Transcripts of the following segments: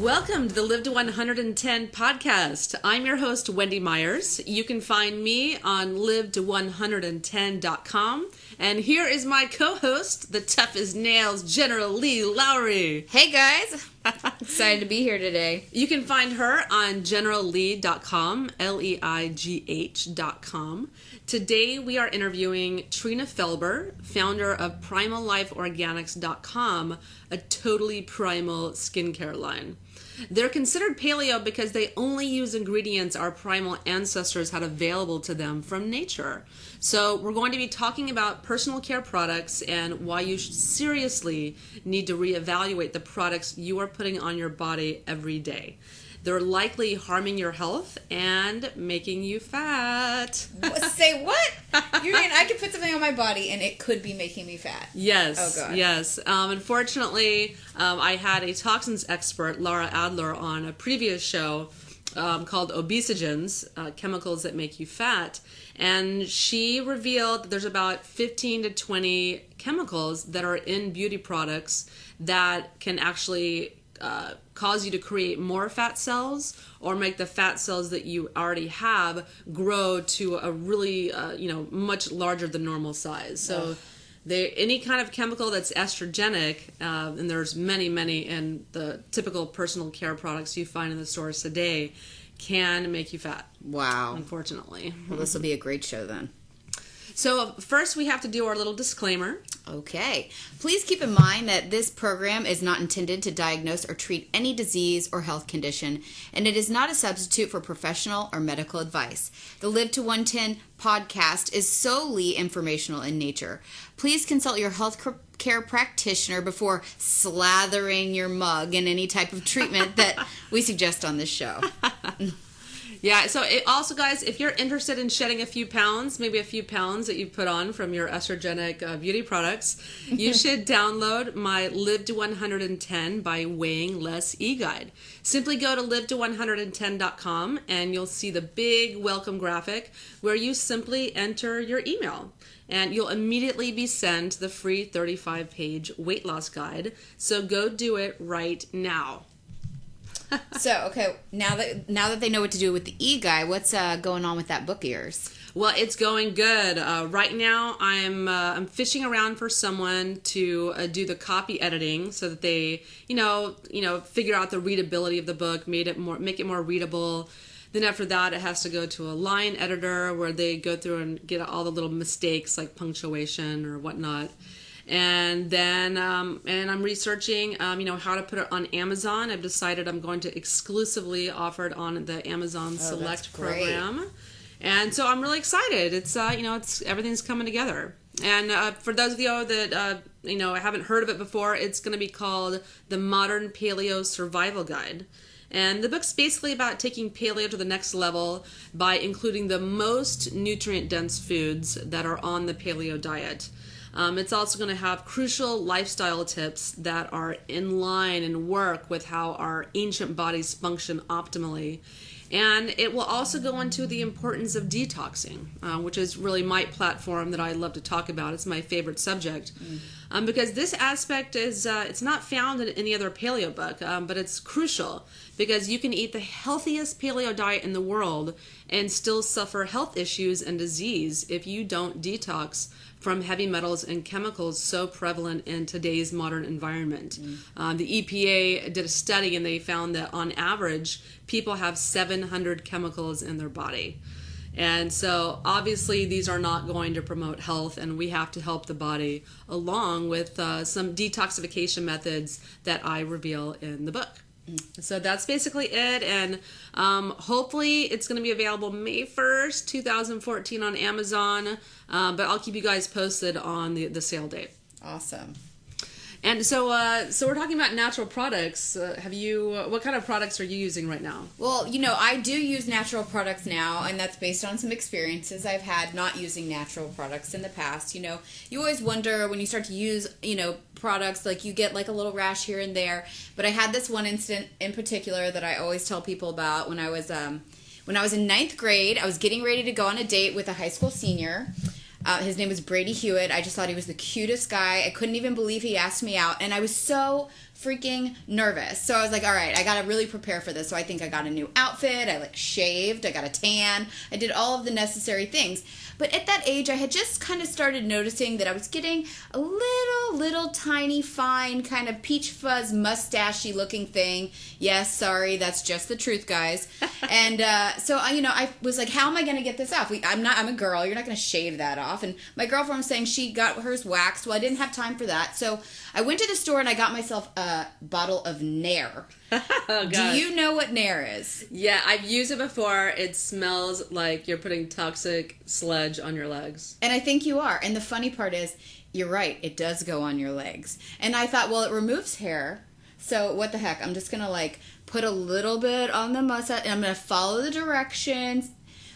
Welcome to the Live to 110 podcast. I'm your host, Wendy Myers. You can find me on liveto110.com. And here is my co-host, the tough as nails, General Leigh Lowry. Hey guys, excited to be here today. You can find her on generalleigh.com, Leigh.com. Today we are interviewing Trina Felber, founder of primallifeorganics.com, a totally primal skincare line. They're considered paleo because they only use ingredients our primal ancestors had available to them from nature. So we're going to be talking about personal care products and why you should seriously need to reevaluate the products you are putting on your body every day. They're likely harming your health and making you fat. Say what? You mean I could put something on my body and it could be making me fat? Yes. Oh, God. Yes. Unfortunately, I had a toxins expert, Laura Adler, on a previous show called Obesogens, Chemicals That Make You Fat. And she revealed that there's about 15 to 20 chemicals that are in beauty products that can actually cause you to create more fat cells or make the fat cells that you already have grow to a really, much larger than normal size. So any kind of chemical that's estrogenic, and there's many in the typical personal care products you find in the stores today, can make you fat. Wow. Unfortunately. Well, this will be a great show then. So first we have to do our little disclaimer. Okay. Please keep in mind that this program is not intended to diagnose or treat any disease or health condition, and it is not a substitute for professional or medical advice. The Live to 110 podcast is solely informational in nature. Please consult your health care practitioner before slathering your mug in any type of treatment that we suggest on this show. Yeah, so also, guys, if you're interested in shedding a few pounds, maybe a few pounds that you put on from your estrogenic beauty products, you should download my Live to 110 by Weighing Less e-guide. Simply go to liveto110.com and you'll see the big welcome graphic where you simply enter your email. And you'll immediately be sent the free 35-page weight loss guide. So go do it right now. So, okay, now that they know what to do with the e-guide, what's going on with that book of yours? Well, it's going good. Right now, I'm fishing around for someone to do the copy editing so that they, figure out the readability of the book, make it more readable. Then after that, it has to go to a line editor where they go through and get all the little mistakes like punctuation or whatnot. And then and I'm researching, how to put it on Amazon. I've decided I'm going to exclusively offer it on the Amazon Select program. And so I'm really excited. It's, everything's coming together. And for those of you that, haven't heard of it before, it's going to be called The Modern Paleo Survival Guide. And the book's basically about taking paleo to the next level by including the most nutrient-dense foods that are on the paleo diet. It's also going to have crucial lifestyle tips that are in line and work with how our ancient bodies function optimally. And it will also go into the importance of detoxing, which is really my platform that I love to talk about. It's my favorite subject. Because this aspect is, it's not found in any other paleo book, but it's crucial because you can eat the healthiest paleo diet in the world and still suffer health issues and disease if you don't detox from heavy metals and chemicals so prevalent in today's modern environment. The EPA did a study and they found that on average, people have 700 chemicals in their body. And so obviously these are not going to promote health, and we have to help the body along with some detoxification methods that I reveal in the book. So that's basically it, and hopefully it's going to be available May 1st, 2014 on Amazon, but I'll keep you guys posted on the sale date. Awesome. And so we're talking about natural products. What kind of products are you using right now? Well, I do use natural products now, and that's based on some experiences I've had not using natural products in the past. You always wonder when you start to use, products, like you get like a little rash here and there. But I had this one incident in particular that I always tell people about when I was in ninth grade. I was getting ready to go on a date with a high school senior. His name was Brady Hewitt. I just thought he was the cutest guy. I couldn't even believe he asked me out. And I was so freaking nervous. So I was like, all right, I got to really prepare for this. So I think I got a new outfit. I like shaved. I got a tan. I did all of the necessary things. But at that age, I had just kind of started noticing that I was getting a little tiny, fine, kind of peach fuzz, mustachy looking thing. Yes, sorry, that's just the truth, guys. And so I was like, how am I going to get this off? I'm a girl. You're not going to shave that off. And my girlfriend was saying she got hers waxed. Well, I didn't have time for that. So I went to the store and I got myself a bottle of Nair. Oh, do you know what Nair is? Yeah, I've used it before. It smells like you're putting toxic sludge on your legs. And I think you are. And the funny part is, you're right, it does go on your legs. And I thought, well, it removes hair. So what the heck? I'm just going to like put a little bit on the mustache and I'm going to follow the directions.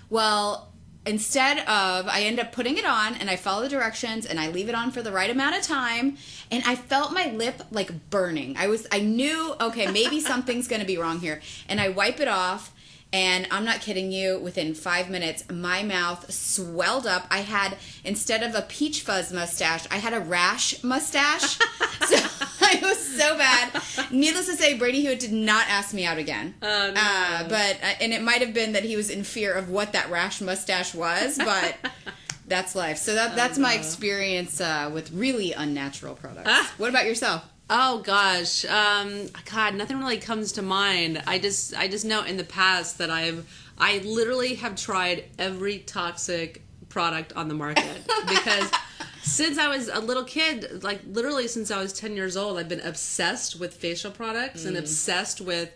Well, instead of, I end up putting it on and I follow the directions and I leave it on for the right amount of time and I felt my lip like burning. I knew, okay, maybe something's going to be wrong here. And I wipe it off and I'm not kidding you, within 5 minutes, my mouth swelled up. I had, instead of a peach fuzz mustache, I had a rash mustache. So it was so bad. Needless to say, Brady Hewitt did not ask me out again. Oh, no. And it might have been that he was in fear of what that rash mustache was, but that's life. So that's my experience with really unnatural products. What about yourself? Oh gosh, God, nothing really comes to mind. I just know in the past that I literally have tried every toxic product on the market because since I was a little kid, like literally since I was 10 years old, I've been obsessed with facial products and obsessed with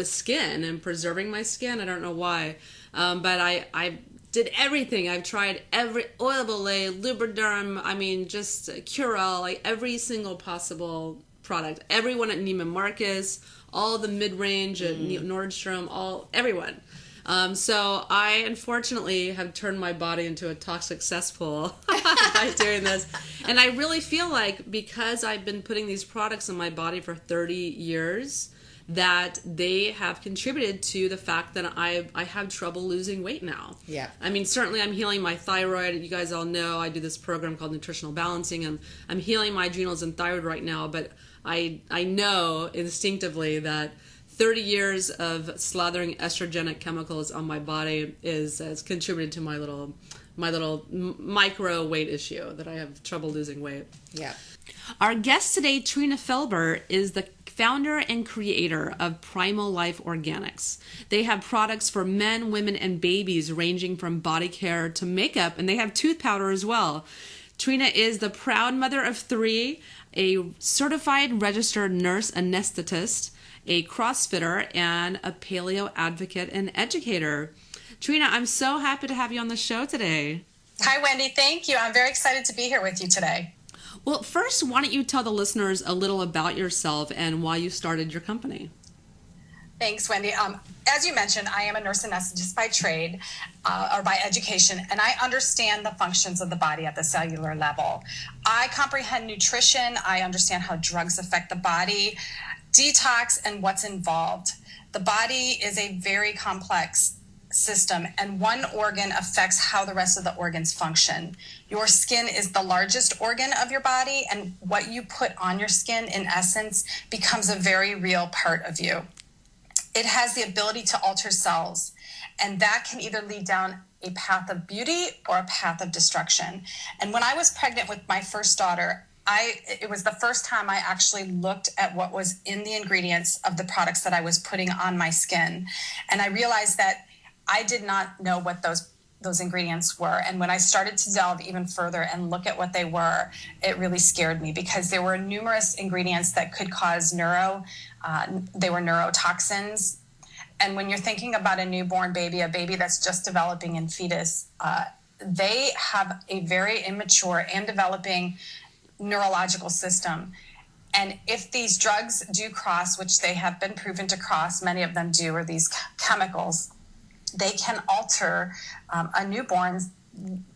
skin and preserving my skin. I don't know why, but I did everything. I've tried every Oil of Olay, Lubriderm, I mean, just Curel, like every single possible product. Everyone at Neiman Marcus, all the mid-range at Nordstrom, everyone. So I unfortunately have turned my body into a toxic cesspool by doing this. And I really feel like because I've been putting these products in my body for 30 years, that they have contributed to the fact that I have trouble losing weight now. Yeah. I mean, certainly I'm healing my thyroid. You guys all know I do this program called Nutritional Balancing, and I'm healing my adrenals and thyroid right now, but I know instinctively that 30 years of slathering estrogenic chemicals on my body has contributed to my little micro weight issue, that I have trouble losing weight. Yeah. Our guest today, Trina Felber, is the founder and creator of Primal Life Organics. They have products for men, women, and babies ranging from body care to makeup, and they have tooth powder as well. Trina is the proud mother of 3, a certified registered nurse anesthetist, a CrossFitter, and a paleo advocate and educator. Trina, I'm so happy to have you on the show today. Hi, Wendy. Thank you. I'm very excited to be here with you today. Well, first, why don't you tell the listeners a little about yourself and why you started your company? Thanks, Wendy. As you mentioned, I am a nurse anesthetist by trade or by education, and I understand the functions of the body at the cellular level. I comprehend nutrition. I understand how drugs affect the body, detox, and what's involved. The body is a very complex system, and one organ affects how the rest of the organs function. Your skin is the largest organ of your body, and what you put on your skin, in essence, becomes a very real part of you. It has the ability to alter cells, and that can either lead down a path of beauty or a path of destruction. And when I was pregnant with my first daughter, it was the first time I actually looked at what was in the ingredients of the products that I was putting on my skin. And I realized that I did not know what those ingredients were. And when I started to delve even further and look at what they were, it really scared me because there were numerous ingredients that could cause they were neurotoxins. And when you're thinking about a newborn baby, a baby that's just developing in fetus, they have a very immature and developing neurological system. And if these drugs do cross, which they have been proven to cross, many of them do, or these chemicals, they can alter a newborn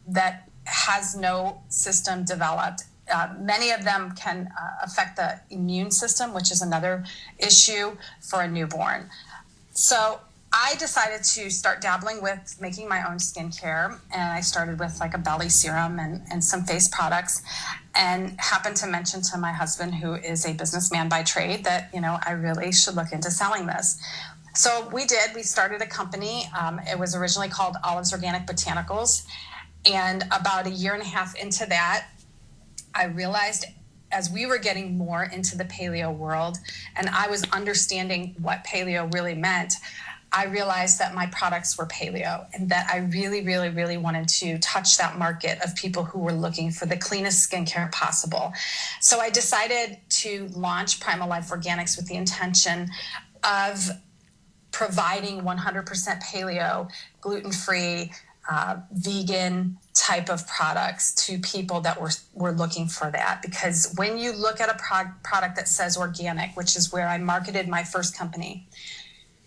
that has no system developed. Many of them can affect the immune system, which is another issue for a newborn. So I decided to start dabbling with making my own skincare, and I started with like a belly serum and some face products, and happened to mention to my husband, who is a businessman by trade, that, I really should look into selling this. So we did. We started a company. It was originally called Olive's Organic Botanicals, and about a year and a half into that, I realized, as we were getting more into the paleo world and I was understanding what paleo really meant, I realized that my products were paleo, and that I really, really, really wanted to touch that market of people who were looking for the cleanest skincare possible. So I decided to launch Primal Life Organics with the intention of providing 100% paleo, gluten-free, vegan type of products to people that were looking for that. Because when you look at a product that says organic, which is where I marketed my first company,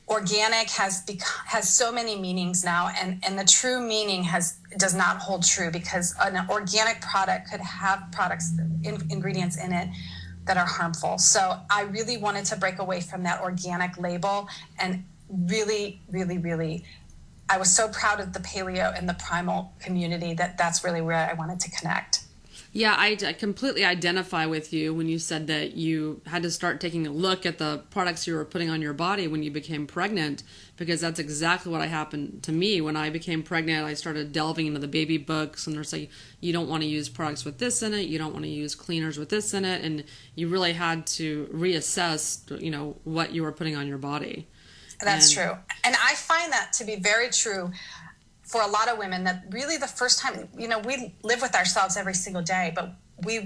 organic has so many meanings now, and the true meaning does not hold true, because an organic product could have ingredients in it that are harmful. So I really wanted to break away from that organic label, and really, really, really, I was so proud of the paleo and the primal community that's really where I wanted to connect. Yeah, I completely identify with you when you said that you had to start taking a look at the products you were putting on your body when you became pregnant, because that's exactly what happened to me. When I became pregnant, I started delving into the baby books, and they're saying, you don't want to use products with this in it, you don't want to use cleaners with this in it, and you really had to reassess, what you were putting on your body. That's true. And I find that to be very true for a lot of women, that really the first time, we live with ourselves every single day, but we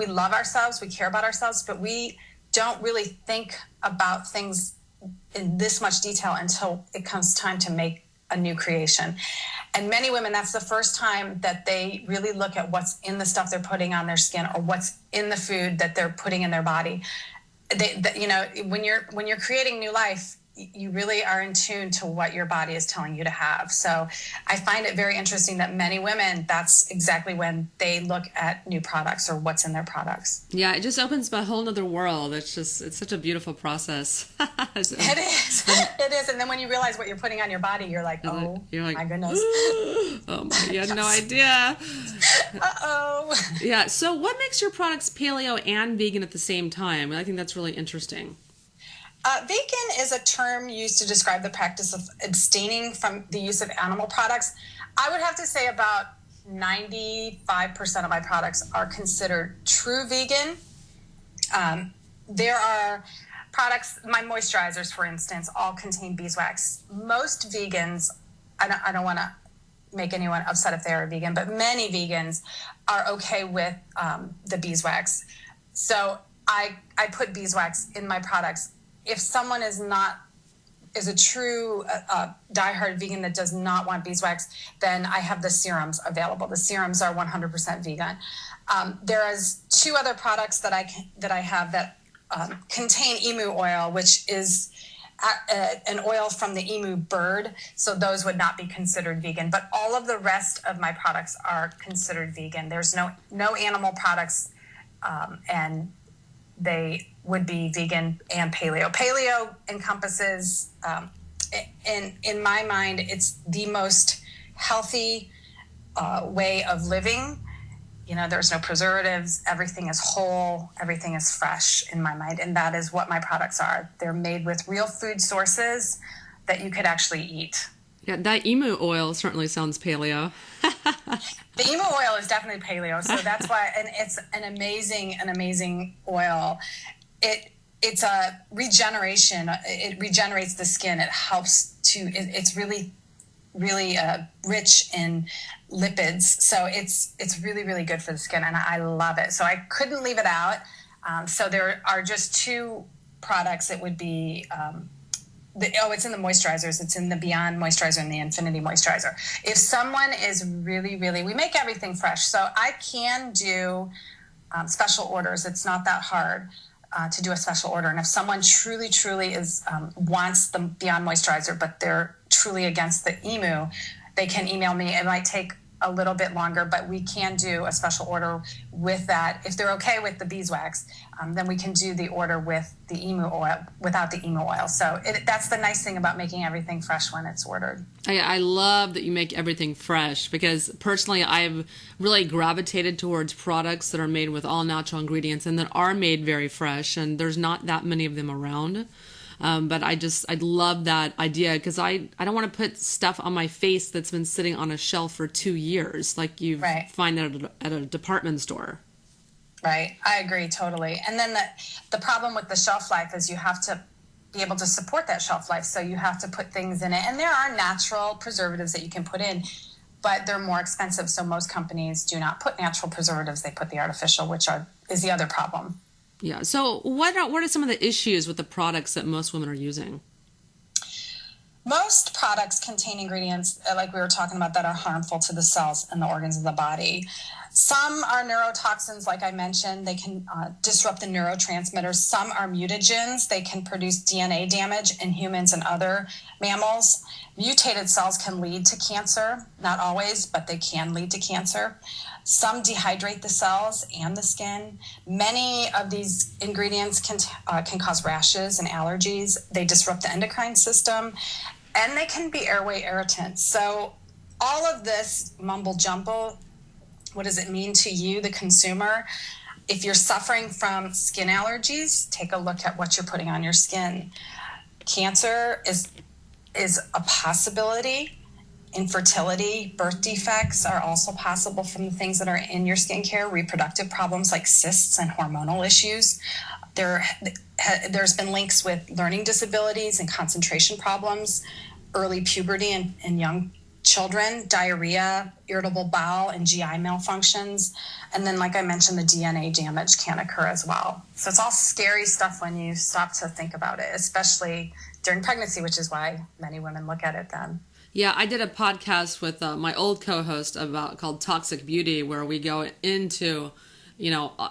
love ourselves, we care about ourselves, but we don't really think about things in this much detail until it comes time to make a new creation. And many women, that's the first time that they really look at what's in the stuff they're putting on their skin, or what's in the food that they're putting in their body. When you're creating new life, you really are in tune to what your body is telling you to have. So I find it very interesting that many women, that's exactly when they look at new products or what's in their products. Yeah, it just opens up a whole nother world. It's such a beautiful process. It is. It is. And then when you realize what you're putting on your body, you're like, my goodness. Oh my, you had no idea. Uh-oh. Yeah, so what makes your products paleo and vegan at the same time? I think that's really interesting. Vegan is a term used to describe the practice of abstaining from the use of animal products. I would have to say about 95% of my products are considered true vegan. There are products, my moisturizers, for instance, all contain beeswax. Most vegans, I don't want to make anyone upset if they are vegan, but many vegans are okay with the beeswax. So I put beeswax in my products. If someone is a true diehard vegan that does not want beeswax, then I have the serums available. The serums are 100% vegan. There is 2 other products that I have that contain emu oil, which is an oil from the emu bird. So those would not be considered vegan. But all of the rest of my products are considered vegan. There's no animal products, and they would be vegan and paleo. Paleo encompasses, in my mind, it's the most healthy way of living. There's no preservatives. Everything is whole. Everything is fresh in my mind. And that is what my products are. They're made with real food sources that you could actually eat. Yeah, that emu oil certainly sounds paleo. The emu oil is definitely paleo, so that's why, and it's an amazing oil. It's a regeneration. It regenerates the skin. It helps it's really, really rich in lipids. So it's really, really good for the skin, and I love it. So I couldn't leave it out. So there are just 2 products. It would be, it's in the moisturizers. It's in the Beyond Moisturizer and the Infinity Moisturizer. If someone is really, really, we make everything fresh. So I can do special orders. It's not that hard to do a special order. And if someone truly, truly wants the Beyond Moisturizer, but they're truly against the emu, they can email me. It might take a little bit longer, but we can do a special order with that. If they're okay with the beeswax, then we can do the order with the emu oil, without the emu oil. So that's the nice thing about making everything fresh when it's ordered. I love that you make everything fresh, because personally I've really gravitated towards products that are made with all natural ingredients and that are made very fresh, and there's not that many of them around. But I love that idea, because I don't want to put stuff on my face that's been sitting on a shelf for 2 years, like you find that at a department store. Right. I agree totally. And then the problem with the shelf life is you have to be able to support that shelf life. So you have to put things in it. And there are natural preservatives that you can put in, but they're more expensive. So most companies do not put natural preservatives. They put the artificial, which is the other problem. Yeah. So what are some of the issues with the products that most women are using? Most products contain ingredients, like we were talking about, that are harmful to the cells and the organs of the body. Some are neurotoxins, like I mentioned. They can disrupt the neurotransmitters. Some are mutagens. They can produce DNA damage in humans and other mammals. Mutated cells can lead to cancer. Not always, but they can lead to cancer. Some dehydrate the cells and the skin. Many of these ingredients can cause rashes and allergies. They disrupt the endocrine system, and they can be airway irritants. So all of this mumble jumble, what does it mean to you, the consumer? If you're suffering from skin allergies, take a look at what you're putting on your skin. Cancer is a possibility. Infertility, birth defects are also possible from the things that are in your skincare. Reproductive problems like cysts and hormonal issues. There's been links with learning disabilities and concentration problems, early puberty in young children, diarrhea, irritable bowel, and GI malfunctions. And then, like I mentioned, the DNA damage can occur as well. So it's all scary stuff when you stop to think about it, especially during pregnancy, which is why many women look at it then. Yeah, I did a podcast with my old co-host called Toxic Beauty, where we go into,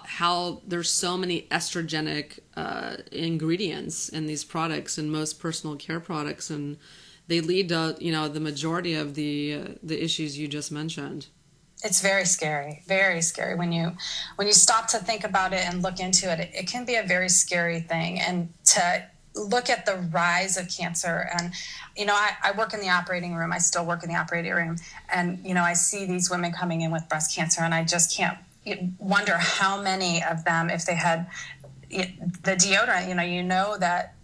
how there's so many estrogenic ingredients in these products and most personal care products, and they lead to, the majority of the issues you just mentioned. It's very scary when you stop to think about it and look into it. It can be a very scary thing, and to look at the rise of cancer. And I work in the operating room. I still work in the operating room, and I see these women coming in with breast cancer, and I just can't wonder how many of them, if they had the deodorant, that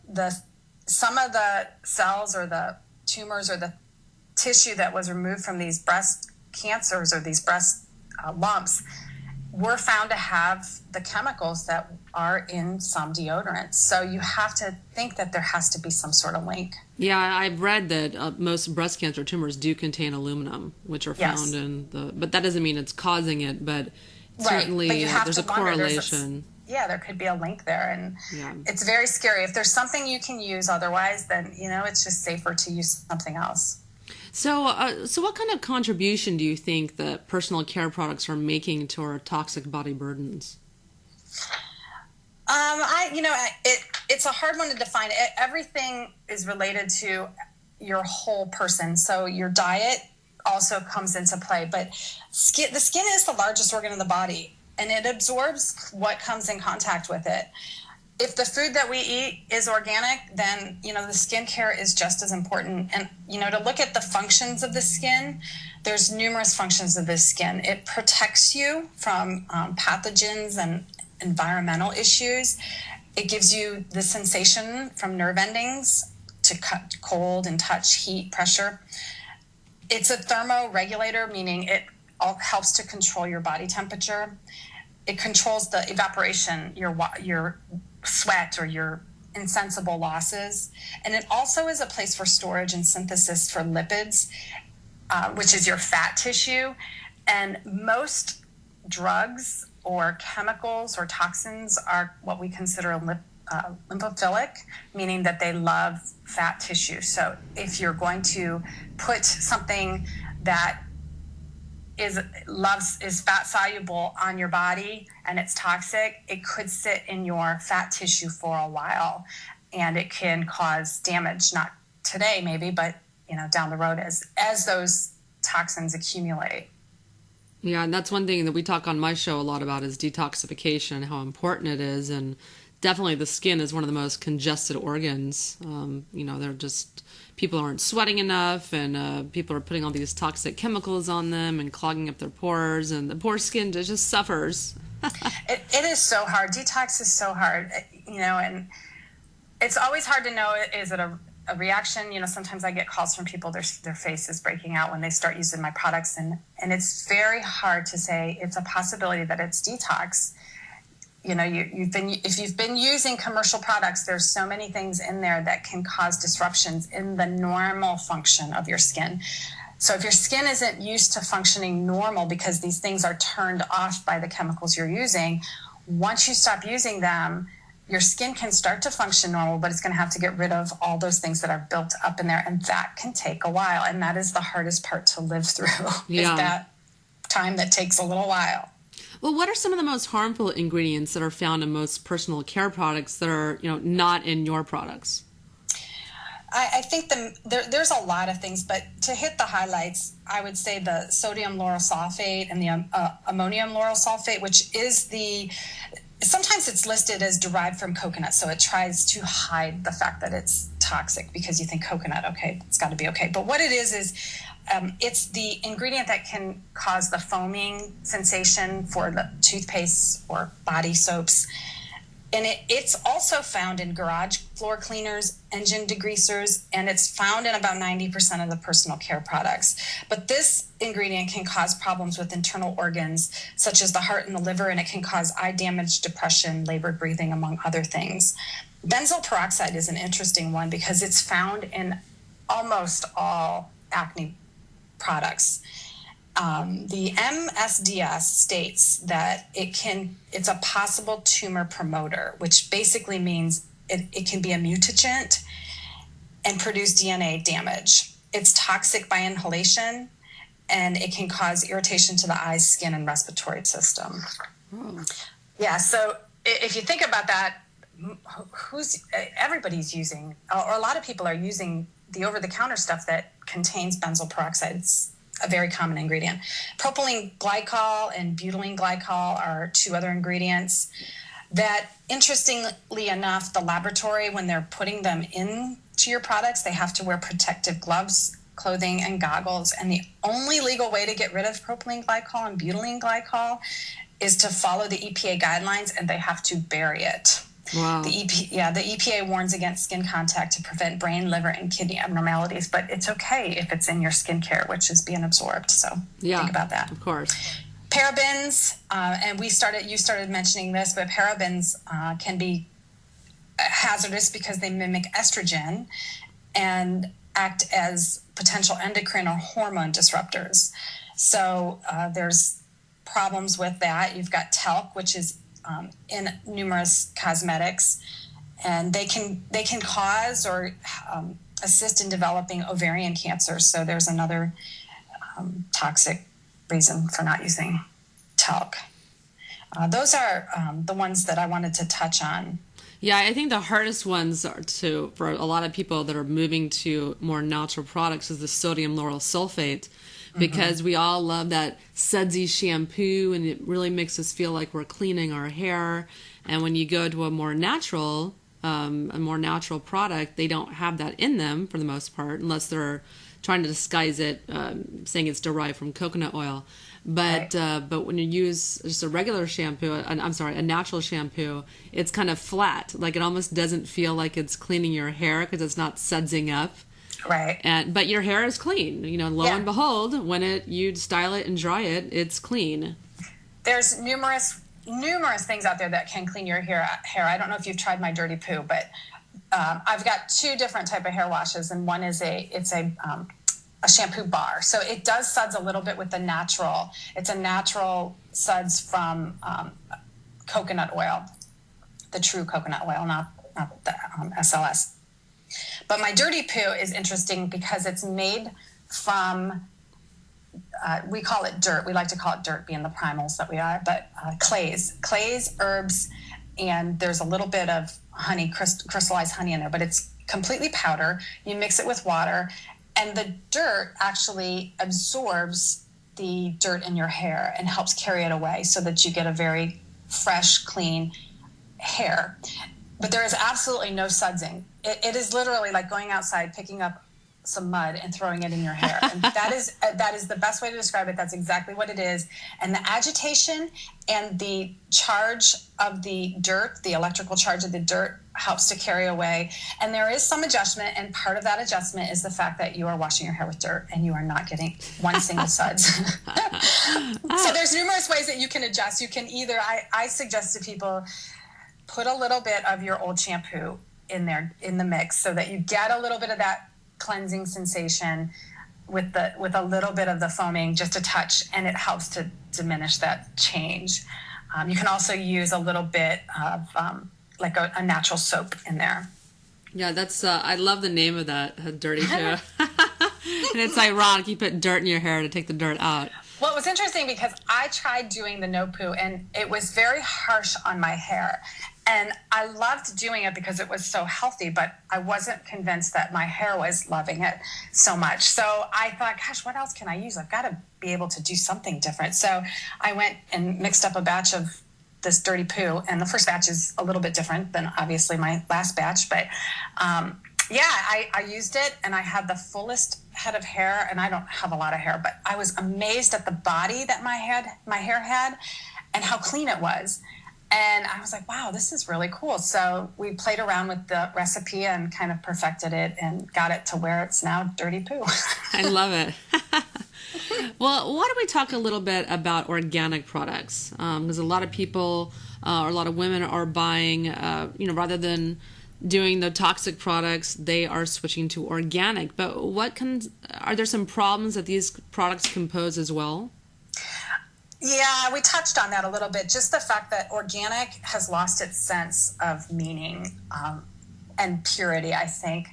the some of the cells or the tumors or the tissue that was removed from these breast cancers or these breast lumps were found to have the chemicals that are in some deodorants. So you have to think that there has to be some sort of link. Yeah, I've read that most breast cancer tumors do contain aluminum, which are found in but that doesn't mean it's causing it, but certainly there's a correlation. There could be a link there, and it's very scary. If there's something you can use otherwise, then, it's just safer to use something else. So what kind of contribution do you think that personal care products are making to our toxic body burdens? It's a hard one to define. Everything is related to your whole person. So your diet also comes into play, but the skin is the largest organ in the body, and it absorbs what comes in contact with it. If the food that we eat is organic, then, the skincare is just as important. And, to look at the functions of the skin, there's numerous functions of the skin. It protects you from pathogens and environmental issues. It gives you the sensation from nerve endings to cut cold and touch, heat, pressure. It's a thermoregulator, meaning it all helps to control your body temperature. It controls the evaporation, your sweat or your insensible losses. And it also is a place for storage and synthesis for lipids, which is your fat tissue. And most drugs or chemicals or toxins are what we consider lymphophilic, meaning that they love fat tissue. So if you're going to put something that is fat soluble on your body and it's toxic, it could sit in your fat tissue for a while, and it can cause damage, not today maybe, but down the road as those toxins accumulate. Yeah, and that's one thing that we talk on my show a lot about is detoxification and how important it is. And definitely the skin is one of the most congested organs. They're just, people aren't sweating enough, and people are putting all these toxic chemicals on them and clogging up their pores, and the poor skin just suffers. It is so hard. Detox is so hard, and it's always hard to know, is it a reaction? Sometimes I get calls from people, their face is breaking out when they start using my products, and it's very hard to say it's a possibility that it's detox. If you've been using commercial products, there's so many things in there that can cause disruptions in the normal function of your skin. So if your skin isn't used to functioning normal because these things are turned off by the chemicals you're using, once you stop using them, your skin can start to function normal, but it's going to have to get rid of all those things that are built up in there. And that can take a while. And that is the hardest part to live through, is that time that takes a little while. Well, what are some of the most harmful ingredients that are found in most personal care products that are, not in your products? I think there's a lot of things, but to hit the highlights, I would say the sodium lauryl sulfate and the ammonium lauryl sulfate, which is sometimes it's listed as derived from coconut, so it tries to hide the fact that it's toxic because you think coconut, okay, it's got to be okay. But what it is it's the ingredient that can cause the foaming sensation for the toothpaste or body soaps. And it's also found in garage floor cleaners, engine degreasers, and it's found in about 90% of the personal care products. But this ingredient can cause problems with internal organs, such as the heart and the liver, and it can cause eye damage, depression, labored breathing, among other things. Benzoyl peroxide is an interesting one because it's found in almost all acne products. The MSDS states that it's a possible tumor promoter, which basically means it can be a mutagent and produce DNA damage. It's toxic by inhalation, and it can cause irritation to the eyes, skin, and respiratory system. Oh. Yeah, so if you think about that, everybody's using, or a lot of people are using the over-the-counter stuff that contains benzoyl peroxide. It's a very common ingredient. Propylene glycol and butylene glycol are two other ingredients that, interestingly enough, the laboratory, when they're putting them into your products, they have to wear protective gloves, clothing, and goggles. And the only legal way to get rid of propylene glycol and butylene glycol is to follow the EPA guidelines, and they have to bury it. Wow. The EPA warns against skin contact to prevent brain, liver, and kidney abnormalities, but it's okay if it's in your skincare, which is being absorbed. So think about that. Of course. Parabens, and you started mentioning this, but parabens can be hazardous because they mimic estrogen and act as potential endocrine or hormone disruptors. So there's problems with that. You've got talc, which is in numerous cosmetics, and they can cause or assist in developing ovarian cancer. So there's another toxic reason for not using talc. Those are the ones that I wanted to touch on. Yeah, I think the hardest ones for a lot of people that are moving to more natural products is the sodium lauryl sulfate. Because we all love that sudsy shampoo, and it really makes us feel like we're cleaning our hair. And when you go to a more natural product, they don't have that in them for the most part, unless they're trying to disguise it, saying it's derived from coconut oil. But but when you use just a regular shampoo, a natural shampoo, it's kind of flat. Like it almost doesn't feel like it's cleaning your hair because it's not sudsing up. Right. But your hair is clean. Lo and behold, when you style it and dry it, it's clean. There's numerous things out there that can clean your hair. I don't know if you've tried my Dirty Poo, but I've got two different type of hair washes, and one is a shampoo bar. So it does suds a little bit with the natural. It's a natural suds from coconut oil, the true coconut oil, not the SLS. But my Dirty Poo is interesting because it's made from, we call it dirt. We like to call it dirt, being the primals that we are, but clays, herbs, and there's a little bit of honey, crystallized honey in there, but it's completely powder. You mix it with water, And the dirt actually absorbs the dirt in your hair and helps carry it away so that you get a very fresh, clean hair. But there is absolutely no sudsing. It is literally like going outside, picking up some mud and throwing it in your hair. And that is the best way to describe it. That's exactly what it is. And the agitation and the charge of the dirt, the electrical charge of the dirt, helps to carry away. And there is some adjustment, and part of that adjustment is the fact that you are washing your hair with dirt and you are not getting one single suds. So there's numerous ways that you can adjust. You can either, I suggest to people, put a little bit of your old shampoo in there in the mix so that you get a little bit of that cleansing sensation with a little bit of the foaming, just a touch, and it helps to diminish that change. You can also use a little bit of like a natural soap in there. Yeah, that's I love the name of that, dirty hair. And it's ironic you put dirt in your hair to take the dirt out. Well, it was interesting because I tried doing the no poo, and it was very harsh on my hair. And I loved doing it because it was so healthy, but I wasn't convinced that my hair was loving it so much. So I thought, gosh, what else can I use? I've got to be able to do something different. So I went and mixed up a batch of this dirty poo. And the first batch is a little bit different than obviously my last batch. But I used it, and I had the fullest head of hair. And I don't have a lot of hair, but I was amazed at the body that my hair had and how clean it was. And I was like, wow, this is really cool. So we played around with the recipe and kind of perfected it and got it to where it's now dirty poo. I love it. Well, why don't we talk a little bit about organic products? Because a lot of people or a lot of women are buying, rather than doing the toxic products, they are switching to organic. But are there some problems that these products can pose as well? Yeah, we touched on that a little bit. Just the fact that organic has lost its sense of meaning and purity, I think.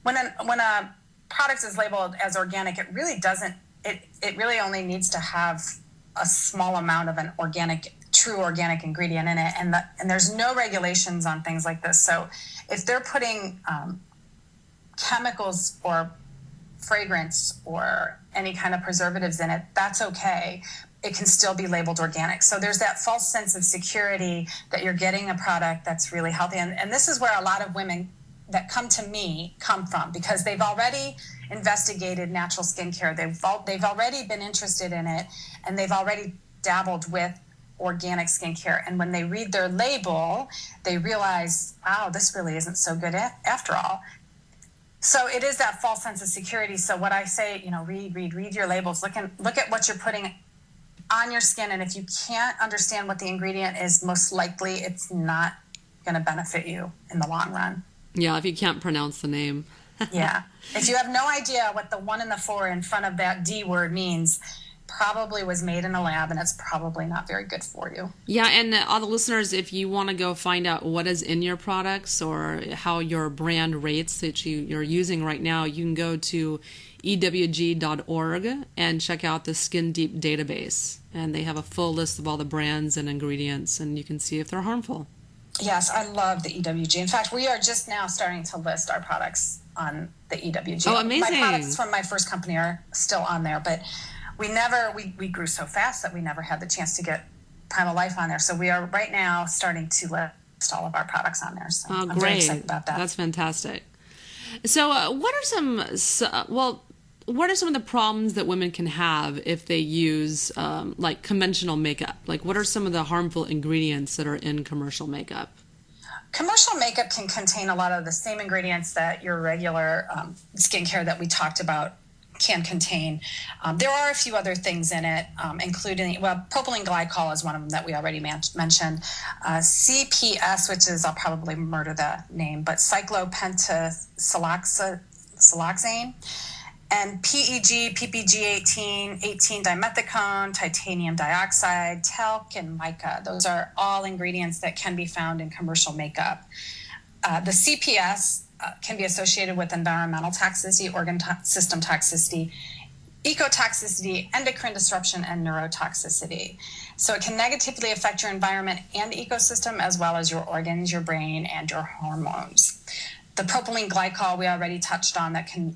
When a product is labeled as organic, it really doesn't. It really only needs to have a small amount of an true organic ingredient in it, and there's no regulations on things like this. So if they're putting chemicals or fragrance or any kind of preservatives in it, that's okay. It can still be labeled organic. So there's that false sense of security that you're getting a product that's really healthy. And this is where a lot of women that come to me come from, because they've already investigated natural skincare. They've already been interested in it, and they've already dabbled with organic skincare. And when they read their label, they realize, wow, this really isn't so good after all. So it is that false sense of security. So what I say, read your labels. Look at what you're putting on your skin, and if you can't understand what the ingredient is, most likely it's not going to benefit you in the long run. Yeah, if you can't pronounce the name. Yeah. If you have no idea what the 1 and the 4 in front of that D word means, probably was made in a lab, and it's probably not very good for you. Yeah, and all the listeners, if you want to go find out what is in your products or how your brand rates that you're using right now, you can go to ewg.org and check out the Skin Deep database. And they have a full list of all the brands and ingredients, and you can see if they're harmful. Yes, I love the EWG. In fact, we are just now starting to list our products on the EWG. Oh, amazing. My products from my first company are still on there, but we grew so fast that we never had the chance to get Primal Life on there. So we are right now starting to list all of our products on there. So I'm very excited about that. That's fantastic. So what are some of the problems that women can have if they use like conventional makeup? Like, what are some of the harmful ingredients that are in commercial makeup? Commercial makeup can contain a lot of the same ingredients that your regular skincare that we talked about can contain. There are a few other things in it, including, propylene glycol is one of them that we already mentioned. CPS, which is, I'll probably murder the name, but cyclopentasiloxane. And PEG, PPG-18, 18-dimethicone, titanium dioxide, talc, and mica. Those are all ingredients that can be found in commercial makeup. The CPS can be associated with environmental toxicity, organ system toxicity, ecotoxicity, endocrine disruption, and neurotoxicity. So it can negatively affect your environment and the ecosystem, as well as your organs, your brain, and your hormones. The propylene glycol we already touched on, that can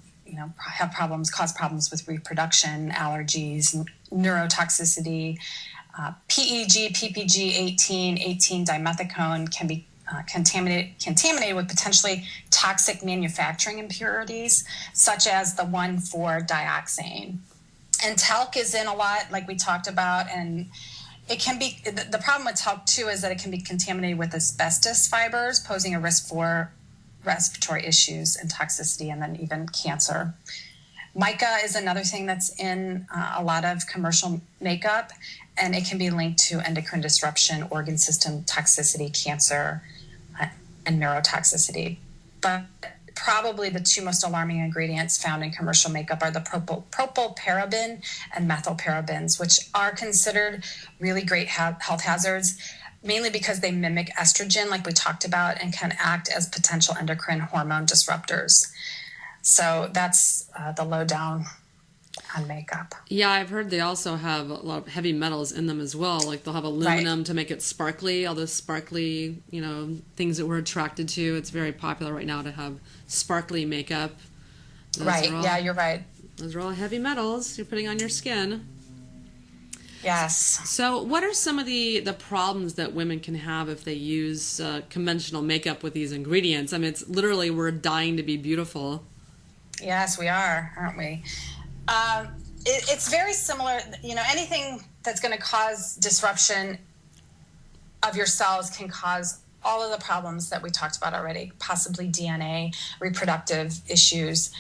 have problems, cause problems with reproduction, allergies, neurotoxicity. PEG, PPG 18 dimethicone can be contaminated with potentially toxic manufacturing impurities, such as the 1,4-dioxane. And talc is in a lot, like we talked about, and it can be, the problem with talc too is that it can be contaminated with asbestos fibers, posing a risk for respiratory issues and toxicity, and then even cancer. Mica is another thing that's in a lot of commercial makeup, and it can be linked to endocrine disruption, organ system toxicity, cancer, and neurotoxicity. But probably the two most alarming ingredients found in commercial makeup are the propylparaben and methylparabens, which are considered really great health hazards, mainly because they mimic estrogen, like we talked about, and can act as potential endocrine hormone disruptors. So that's the lowdown on makeup. Yeah, I've heard they also have a lot of heavy metals in them as well. Like they'll have aluminum to make it sparkly, all those sparkly, things that we're attracted to. It's very popular right now to have sparkly makeup. Yeah, you're right. Those are all heavy metals you're putting on your skin. Yes. So what are some of the problems that women can have if they use conventional makeup with these ingredients? I mean, it's literally, we're dying to be beautiful. Yes, we are, aren't we? It's very similar. Anything that's going to cause disruption of your cells can cause all of the problems that we talked about already, possibly DNA, reproductive issues,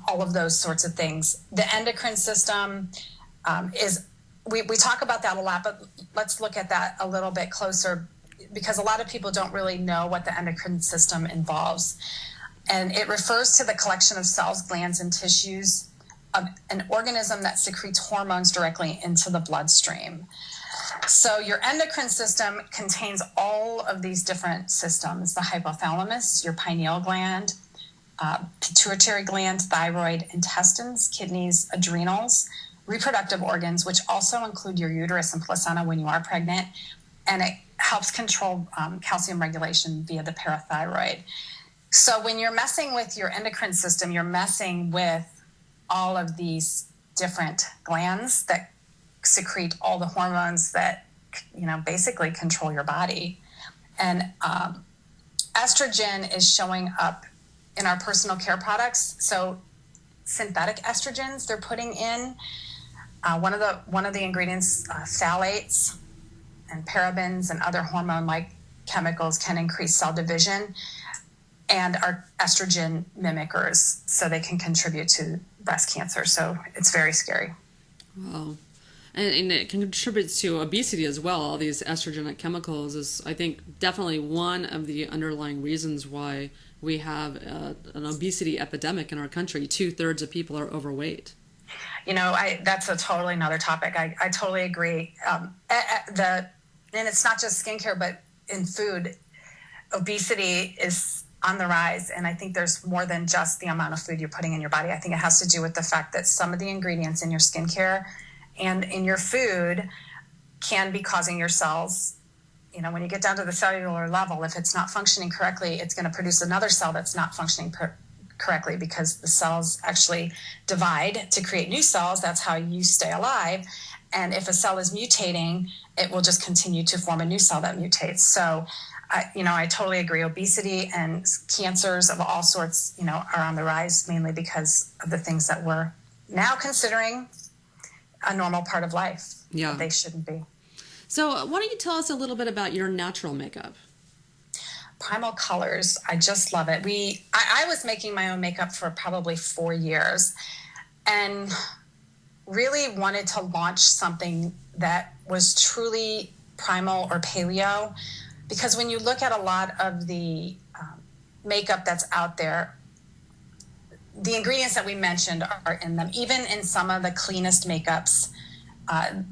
all of those sorts of things. The endocrine system is, we talk about that a lot, but let's look at that a little bit closer, because a lot of people don't really know what the endocrine system involves. And it refers to the collection of cells, glands, and tissues of an organism that secretes hormones directly into the bloodstream. So your endocrine system contains all of these different systems: the hypothalamus, your pineal gland, pituitary gland, thyroid, intestines, kidneys, adrenals, reproductive organs, which also include your uterus and placenta when you are pregnant, and it helps control calcium regulation via the parathyroid. So when you're messing with your endocrine system, you're messing with all of these different glands that secrete all the hormones that, basically control your body. And estrogen is showing up in our personal care products. So synthetic estrogens they're putting in. One of the ingredients, phthalates and parabens and other hormone-like chemicals, can increase cell division and are estrogen mimickers, so they can contribute to breast cancer. So it's very scary. Wow. And it contributes to obesity as well. All these estrogenic chemicals is, I think, definitely one of the underlying reasons why we have an obesity epidemic in our country. 2/3 of people are overweight. That's a totally another topic. I totally agree. And it's not just skincare, but in food, obesity is on the rise. And I think there's more than just the amount of food you're putting in your body. I think it has to do with the fact that some of the ingredients in your skincare and in your food can be causing your cells, when you get down to the cellular level, if it's not functioning correctly, it's going to produce another cell that's not functioning correctly, because the cells actually divide to create new cells. That's how you stay alive. And if a cell is mutating, it will just continue to form a new cell that mutates. So, I totally agree. Obesity and cancers of all sorts, are on the rise, mainly because of the things that we're now considering a normal part of life. Yeah. But they shouldn't be. So why don't you tell us a little bit about your natural makeup? Primal colors. I just love it. I was making my own makeup for probably 4 years, and really wanted to launch something that was truly primal or paleo, because when you look at a lot of the makeup that's out there, the ingredients that we mentioned are in them. Even in some of the cleanest makeups,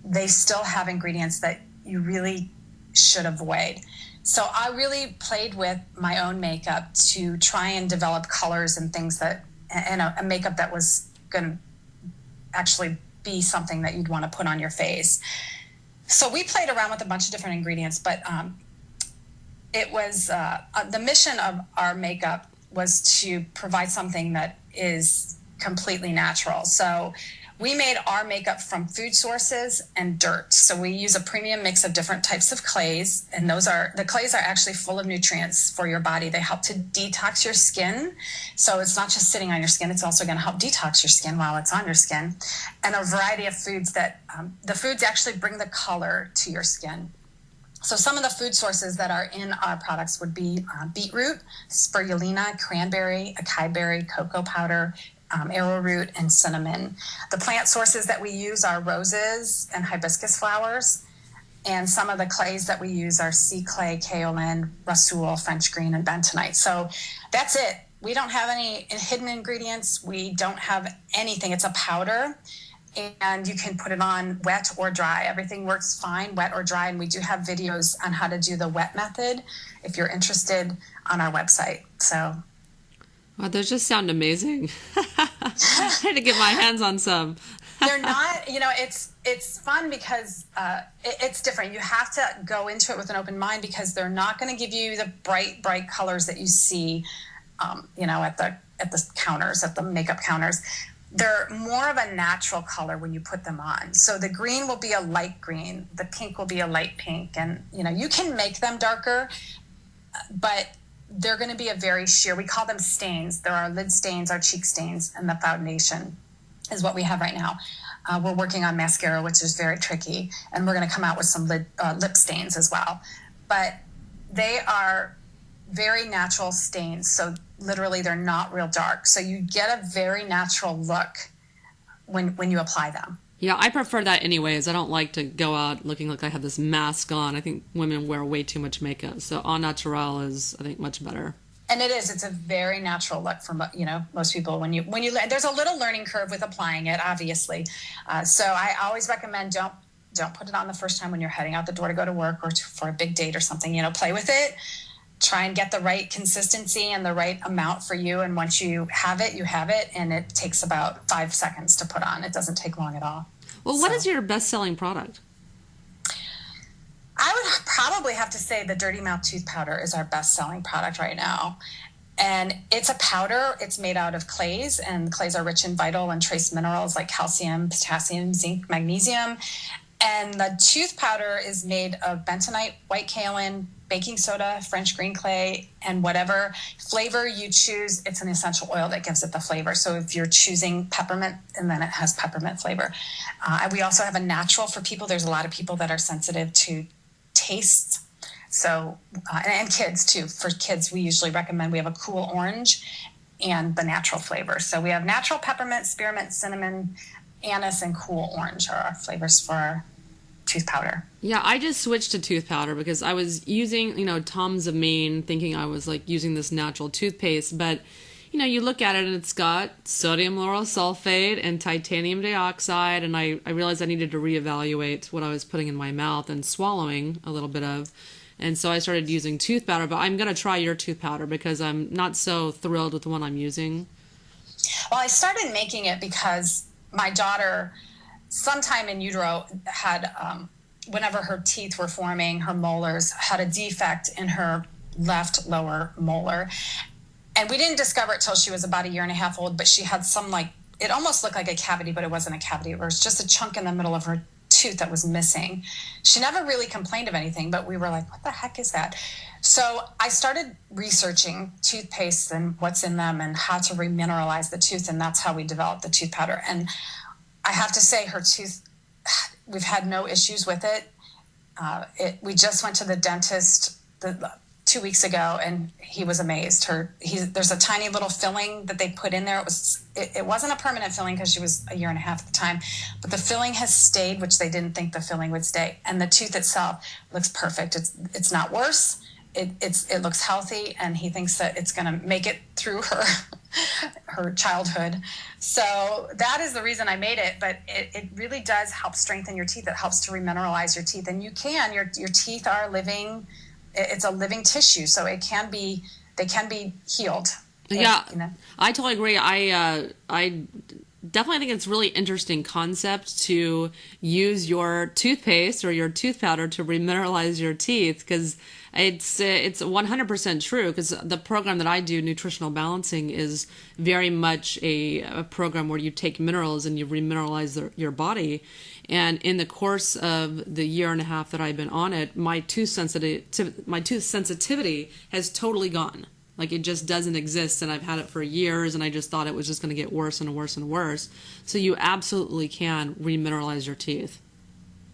they still have ingredients that you really should avoid. So I really played with my own makeup to try and develop colors and things and a makeup that was going to actually be something that you'd want to put on your face. So we played around with a bunch of different ingredients, but it was the mission of our makeup was to provide something that is completely natural. So we made our makeup from food sources and dirt. So we use a premium mix of different types of clays, and the clays are actually full of nutrients for your body. They help to detox your skin. So it's not just sitting on your skin, it's also going to help detox your skin while it's on your skin. And a variety of foods that the foods actually bring the color to your skin. So some of the food sources that are in our products would be beetroot, spirulina, cranberry, acai berry, cocoa powder, arrowroot, and cinnamon. The plant sources that we use are roses and hibiscus flowers. And some of the clays that we use are sea clay, kaolin, rasool, French green, and bentonite. So that's it. We don't have any hidden ingredients. We don't have anything. It's a powder. And you can put it on wet or dry. Everything works fine, wet or dry. And we do have videos on how to do the wet method if you're interested on our website. So, wow, those just sound amazing. I had to get my hands on some. They're not, it's fun because it's different. You have to go into it with an open mind because they're not going to give you the bright colors that you see, at the counters, at the makeup counters. They're more of a natural color when you put them on. So the green will be a light green, the pink will be a light pink, and you can make them darker, but they're going to be a very sheer. We call them stains. There are lid stains, our cheek stains, and the foundation is what we have right now. We're working on mascara, which is very tricky, and we're going to come out with some lip stains as well. But they are very natural stains, so literally they're not real dark. So you get a very natural look when you apply them. Yeah, I prefer that anyways. I don't like to go out looking like I have this mask on. I think women wear way too much makeup. So au naturel is, I think, much better. And it's a very natural look for most people. When you there's a little learning curve with applying it, obviously. So I always recommend don't put it on the first time when you're heading out the door to go to work or for a big date or something. Play with it. Try and get the right consistency and the right amount for you. And once you have it, you have it. And it takes about 5 seconds to put on. It doesn't take long at all. Well, what is your best-selling product? I would probably have to say the Dirty Mouth Tooth Powder is our best-selling product right now. And it's a powder. It's made out of clays, and clays are rich in vital and trace minerals like calcium, potassium, zinc, magnesium. And the tooth powder is made of bentonite, white kaolin, baking soda, French green clay, and whatever flavor you choose. It's an essential oil that gives it the flavor. So if you're choosing peppermint, and then it has peppermint flavor. We also have a natural for people. There's a lot of people that are sensitive to taste. So, and kids too. For kids, we usually recommend we have a cool orange and the natural flavor. So we have natural peppermint, spearmint, cinnamon, anise, and cool orange are our flavors for our tooth powder. Yeah, I just switched to tooth powder because I was using, Tom's of Maine, thinking I was like using this natural toothpaste, but you look at it and it's got sodium lauryl sulfate and titanium dioxide, and I realized I needed to reevaluate what I was putting in my mouth and swallowing a little bit of. And so I started using tooth powder, but I'm going to try your tooth powder because I'm not so thrilled with the one I'm using. Well, I started making it because my daughter, sometime in utero, had, whenever her teeth were forming, her molars had a defect in her left lower molar. And we didn't discover it till she was about 1.5 years old, but she had some it almost looked like a cavity, but it wasn't a cavity. It was just a chunk in the middle of her tooth that was missing. She never really complained of anything, but we were like, what the heck is that? So I started researching toothpastes and what's in them and how to remineralize the tooth, and that's how we developed the tooth powder. And I have to say her tooth, we've had no issues with it. We just went to the dentist 2 weeks ago, and he was amazed. There's a tiny little filling that they put in there. It wasn't a permanent filling because she was 1.5 years at the time, but the filling has stayed, which they didn't think the filling would stay. And the tooth itself looks perfect. It's not worse. It looks healthy, and he thinks that it's going to make it through her childhood. So that is the reason I made it. But it really does help strengthen your teeth. It helps to remineralize your teeth, and your teeth are living. It's a living tissue, so they can be healed. Yeah, I totally agree. I definitely think it's really interesting concept to use your toothpaste or your tooth powder to remineralize your teeth, because it's 100% true, because the program that I do, nutritional balancing, is very much a program where you take minerals and you remineralize your body. And in the course of the year and a half that I've been on it, my tooth sensitivity has totally gone. Like, it just doesn't exist, and I've had it for years, and I just thought it was just going to get worse and worse and worse. So you absolutely can remineralize your teeth.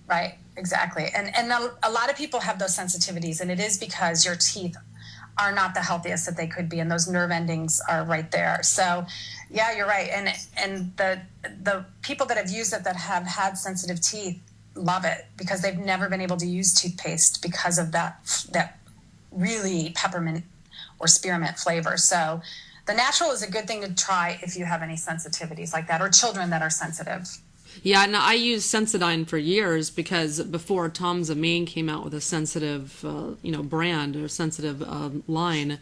Right, exactly. And a lot of people have those sensitivities, and it is because your teeth are not the healthiest that they could be, and those nerve endings are right there. So, yeah, you're right. And the people that have used it that have had sensitive teeth love it, because they've never been able to use toothpaste because of that really peppermint or spearmint flavor. So the natural is a good thing to try if you have any sensitivities like that, or children that are sensitive. Yeah, no, I used Sensodyne for years, because before Tom's of Maine came out with a sensitive, brand or sensitive line,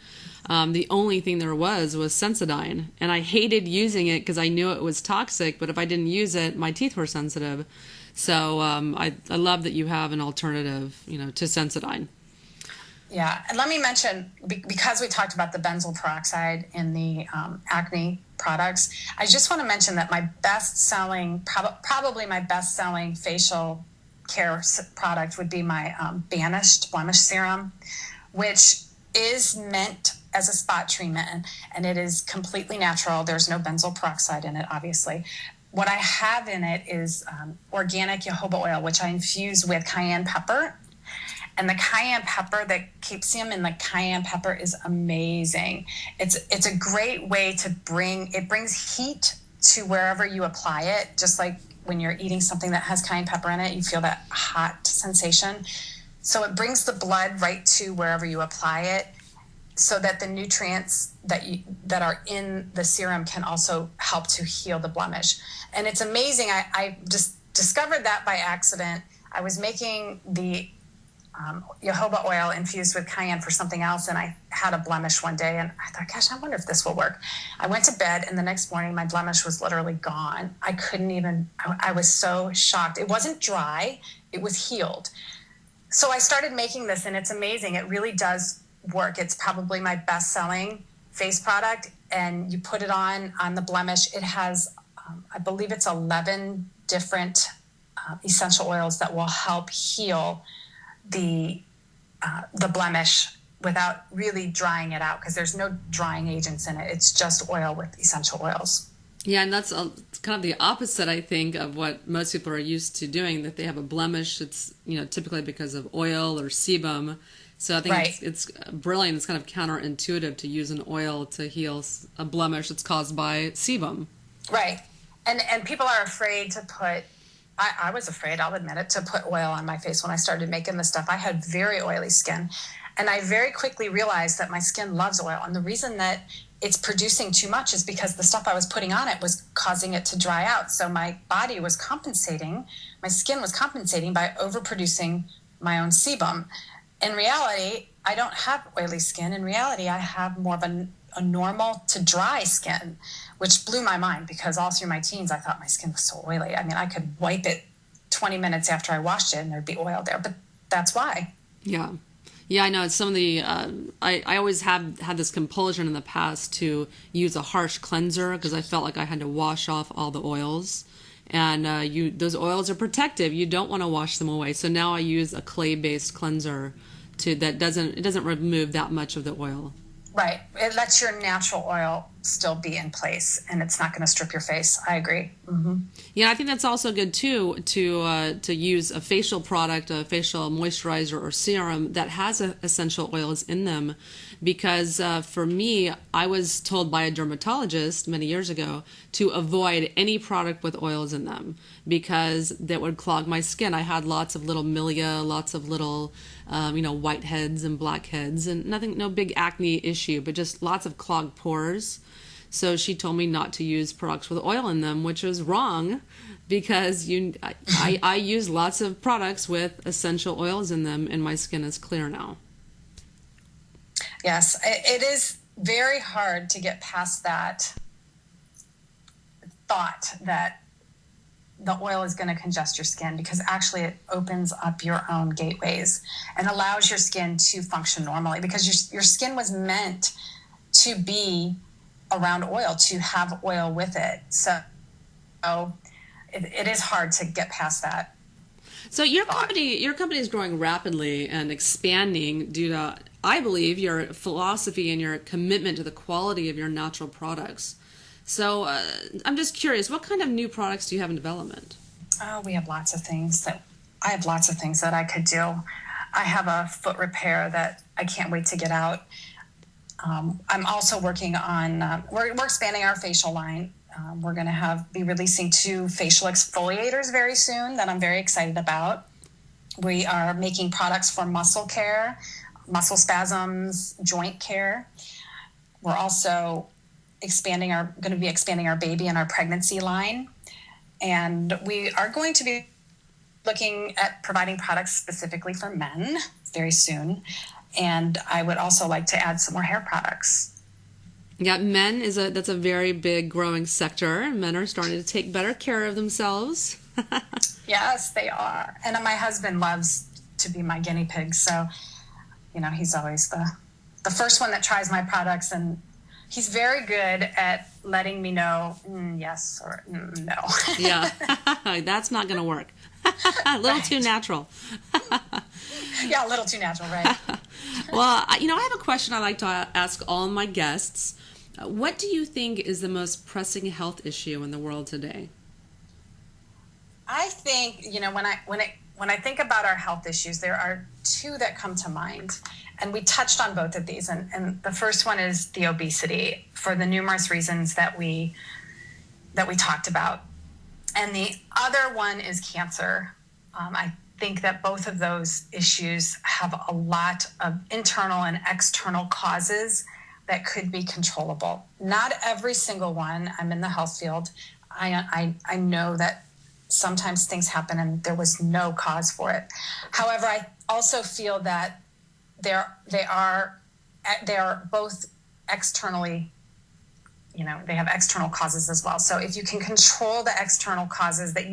the only thing there was Sensodyne, and I hated using it because I knew it was toxic. But if I didn't use it, my teeth were sensitive. So I love that you have an alternative, to Sensodyne. Yeah, and let me mention, because we talked about the benzoyl peroxide in the acne products, I just want to mention that my best-selling, probably my best-selling facial care product would be my Banished Blemish Serum, which is meant as a spot treatment, and it is completely natural. There's no benzoyl peroxide in it, obviously. What I have in it is organic jojoba oil, which I infuse with cayenne pepper. And the cayenne pepper, the capsaicin in the cayenne pepper is amazing. It's a great way to brings heat to wherever you apply it. Just like when you're eating something that has cayenne pepper in it, you feel that hot sensation. So it brings the blood right to wherever you apply it, so that the nutrients that are in the serum can also help to heal the blemish. And it's amazing. I just discovered that by accident. I was making the jojoba oil infused with cayenne for something else, and I had a blemish one day, and I thought, gosh, I wonder if this will work. I went to bed, and the next morning my blemish was literally gone. I was so shocked. It wasn't dry, it was healed. So I started making this, and it's amazing. It really does work. It's probably my best-selling face product, and you put it on the blemish. It has, I believe it's 11 different essential oils that will help heal the blemish without really drying it out, because there's no drying agents in it. It's just oil with essential oils. Yeah, and that's kind of the opposite, I think, of what most people are used to doing, that they have a blemish. It's, typically because of oil or sebum. So I think right. it's brilliant. It's kind of counterintuitive to use an oil to heal a blemish that's caused by sebum. Right. And people are afraid to put, I was afraid, I'll admit it, to put oil on my face when I started making this stuff. I had very oily skin, and I very quickly realized that my skin loves oil. And the reason that it's producing too much is because the stuff I was putting on it was causing it to dry out. So my body was compensating, my skin was compensating by overproducing my own sebum. In reality, I don't have oily skin. In reality, I have more of a normal to dry skin, which blew my mind, because all through my teens, I thought my skin was so oily. I mean, I could wipe it 20 minutes after I washed it and there'd be oil there, but that's why. Yeah. Yeah, I know. Some of the, I always have had this compulsion in the past to use a harsh cleanser, because I felt like I had to wash off all the oils. And those oils are protective. You don't want to wash them away. So now I use a clay-based cleanser that doesn't remove that much of the oil. Right. It lets your natural oil still be in place, and it's not going to strip your face. I agree. Mm-hmm. Yeah, I think that's also good too, to use a facial product, a facial moisturizer or serum that has essential oils in them, because for me, I was told by a dermatologist many years ago to avoid any product with oils in them, because that would clog my skin. I had lots of little milia, lots of little whiteheads and blackheads, and no big acne issue, but just lots of clogged pores. So she told me not to use products with oil in them, which was wrong, because I use lots of products with essential oils in them, and my skin is clear now. Yes, it is very hard to get past that thought that the oil is going to congest your skin, because actually it opens up your own gateways and allows your skin to function normally, because your skin was meant to be around oil, to have oil with it. So it is hard to get past that. So your company is growing rapidly and expanding due to, I believe, your philosophy and your commitment to the quality of your natural products. So I'm just curious, what kind of new products do you have in development? Oh, we have lots of things that I could do. I have a foot repair that I can't wait to get out. I'm also working on, we're expanding our facial line. We're going to be releasing 2 facial exfoliators very soon that I'm very excited about. We are making products for muscle care, muscle spasms, joint care. We're also going to be expanding our baby and our pregnancy line. And we are going to be looking at providing products specifically for men very soon. And I would also like to add some more hair products. Yeah, that's a very big growing sector. Men are starting to take better care of themselves. Yes, they are. And my husband loves to be my guinea pig. So, he's always the first one that tries my products, and he's very good at letting me know yes or no. Yeah, that's not going to work. A little too natural. Yeah, a little too natural, right? Well, I have a question I like to ask all my guests. What do you think is the most pressing health issue in the world today? I think, when I think about our health issues, there are 2 that come to mind. And we touched on both of these. And the first one is the obesity, for the numerous reasons that we talked about. And the other one is cancer. I think that both of those issues have a lot of internal and external causes that could be controllable. Not every single one. I'm in the health field. I know that sometimes things happen and there was no cause for it. However, I also feel that they are both externally, they have external causes as well. So if you can control the external causes that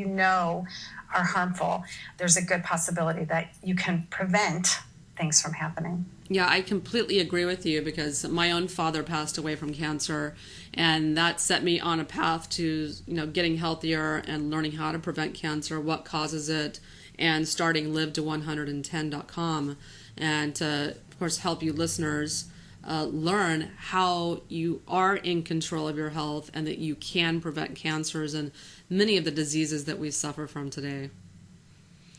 are harmful, there's a good possibility that you can prevent things from happening. Yeah, I completely agree with you, because my own father passed away from cancer, and that set me on a path to, getting healthier and learning how to prevent cancer, what causes it, and starting live to110.com, and to, of course, help you listeners learn how you are in control of your health and that you can prevent cancers and many of the diseases that we suffer from today.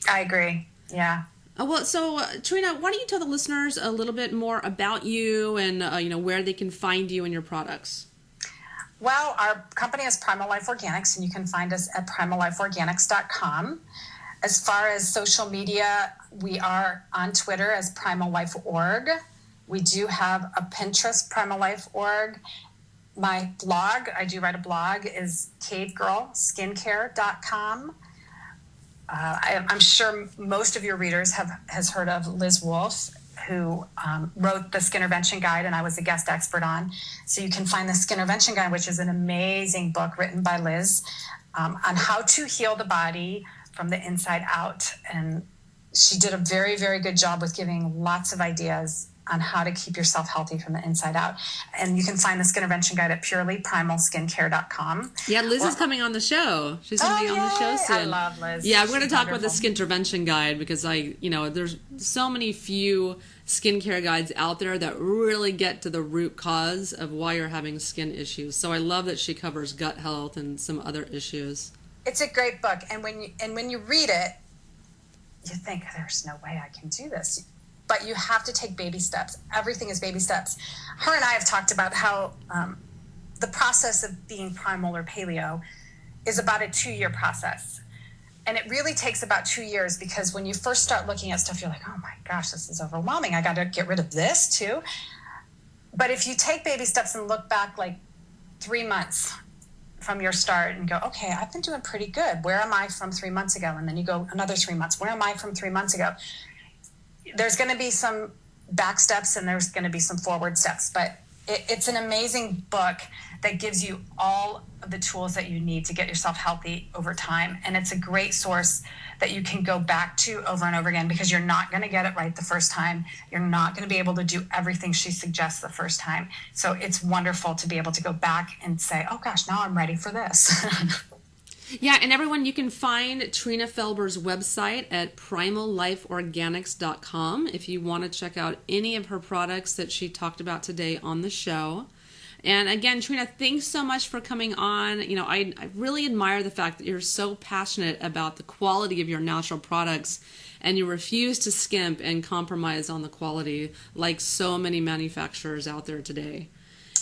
I agree. Yeah. So Trina, why don't you tell the listeners a little bit more about you and where they can find you and your products? Well, our company is Primal Life Organics, and you can find us at primallifeorganics.com. As far as social media, we are on Twitter as Primal Life Org. We do have a Pinterest, Primal Life Org. My blog, I do write a blog, is cavegirlskincare.com. I'm sure most of your readers has heard of Liz Wolfe, who wrote the Skin Intervention Guide, and I was a guest expert on. So you can find the Skin Intervention Guide, which is an amazing book written by Liz on how to heal the body from the inside out. And she did a very, very good job with giving lots of ideas on how to keep yourself healthy from the inside out. And you can find the Skin Intervention Guide at purelyprimalskincare.com. Yeah, Liz is coming on the show. She's going to be on the show soon. I love Liz. Yeah, we're going to talk wonderful. about the Skin Intervention Guide, because there's so many few skincare guides out there that really get to the root cause of why you're having skin issues. So I love that she covers gut health and some other issues. It's a great book. And when you read it, you think, there's no way I can do this. But you have to take baby steps. Everything is baby steps. Her and I have talked about how the process of being primal or paleo is about a 2-year process. And it really takes about 2 years, because when you first start looking at stuff, you're like, oh my gosh, this is overwhelming. I got to get rid of this too. But if you take baby steps and look back like 3 months from your start and go, okay, I've been doing pretty good. Where am I from 3 months ago? And then you go another 3 months. Where am I from 3 months ago? There's going to be some back steps and there's going to be some forward steps, but It's an amazing book that gives you all of the tools that you need to get yourself healthy over time. And it's a great source that you can go back to over and over again, because you're not going to get it right the first time. You're not going to be able to do everything she suggests the first time. So it's wonderful to be able to go back and say, oh gosh, now I'm ready for this. Yeah, and everyone, you can find Trina Felber's website at primallifeorganics.com if you want to check out any of her products that she talked about today on the show. And again, Trina, thanks so much for coming on. You know, I really admire the fact that you're so passionate about the quality of your natural products, and you refuse to skimp and compromise on the quality like so many manufacturers out there today.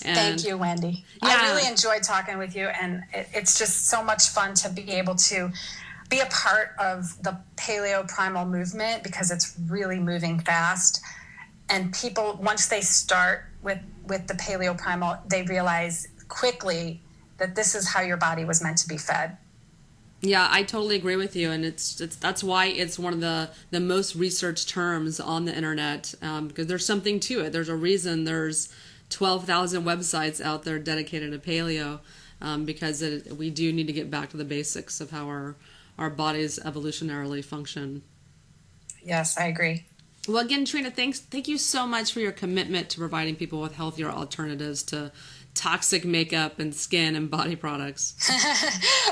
And thank you, Wendy. Yeah. I really enjoyed talking with you, and it's just so much fun to be able to be a part of the Paleo Primal movement, because it's really moving fast. And people, once they start with the Paleo Primal, they realize quickly that this is how your body was meant to be fed. Yeah, I totally agree with you, and it's that's why it's one of the most researched terms on the internet, because there's something to it. There's a reason there's 12,000 websites out there dedicated to paleo, because we do need to get back to the basics of how our bodies evolutionarily function. Yes, I agree. Well, again, Trina, thank you so much for your commitment to providing people with healthier alternatives to toxic makeup and skin and body products.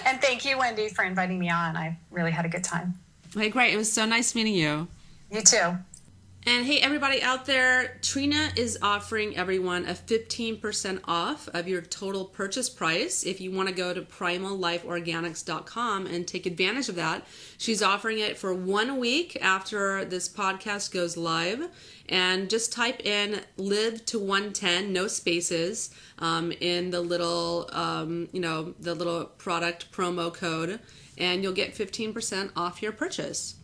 And thank you, Wendy, for inviting me on. I really had a good time. Hey, great. It was so nice meeting you. You too. And hey, everybody out there, Trina is offering everyone a 15% off of your total purchase price if you want to go to primallifeorganics.com and take advantage of that. She's offering it for 1 week after this podcast goes live. And just type in live to 110, no spaces, in the little, the little product promo code, and you'll get 15% off your purchase.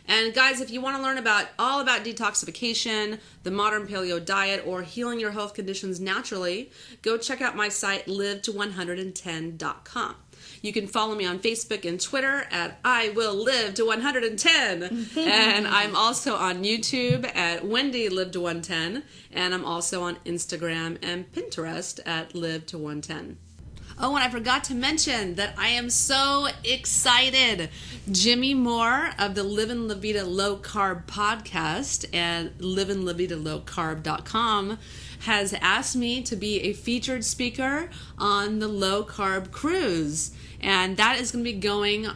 And guys, if you want to learn all about detoxification, the modern paleo diet, or healing your health conditions naturally, go check out my site, live to110.com. You can follow me on Facebook and Twitter at I Will Live to 110. And I'm also on YouTube at Wendy Live to 110. And I'm also on Instagram and Pinterest at Live to 110. Oh, and I forgot to mention that I am so excited. Jimmy Moore of the Livin' La Vida Low Carb podcast at livinlavidalowcarb.com has asked me to be a featured speaker on the Low Carb Cruise. And that is going to be going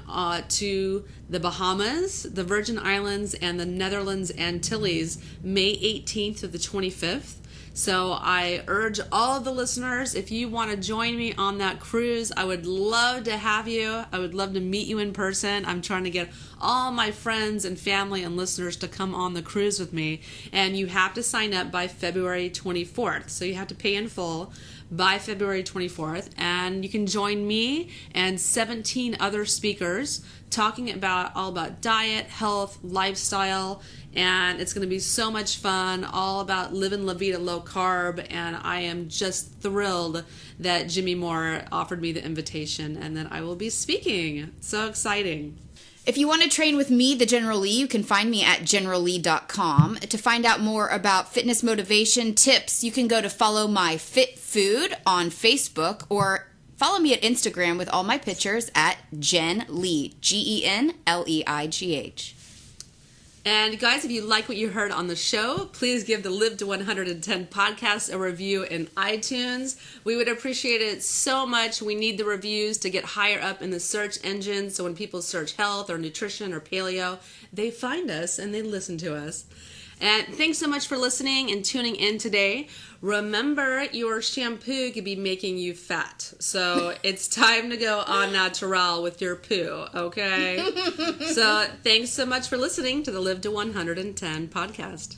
to the Bahamas, the Virgin Islands, and the Netherlands Antilles, May 18th to the 25th. So I urge all of the listeners, if you want to join me on that cruise, I would love to have you. I would love to meet you in person. I'm trying to get all my friends and family and listeners to come on the cruise with me. And you have to sign up by February 24th. So you have to pay in full by February 24th. And you can join me and 17 other speakers talking all about diet, health, lifestyle, and it's going to be so much fun, all about living La Vida low carb, and I am just thrilled that Jimmy Moore offered me the invitation and that I will be speaking. So exciting. If you want to train with me, the General Leigh, you can find me at generalleigh.com. To find out more about fitness motivation tips, you can go to Follow My Fit Food on Facebook, or follow me at Instagram with all my pictures at Jen Leigh, GenLeigh. And guys, if you like what you heard on the show, please give the Live to 110 podcast a review in iTunes. We would appreciate it so much. We need the reviews to get higher up in the search engine, so when people search health or nutrition or paleo, they find us and they listen to us. And thanks so much for listening and tuning in today. Remember, your shampoo could be making you fat. So it's time to go au natural with your poo, okay? So thanks so much for listening to the Live to 110 podcast.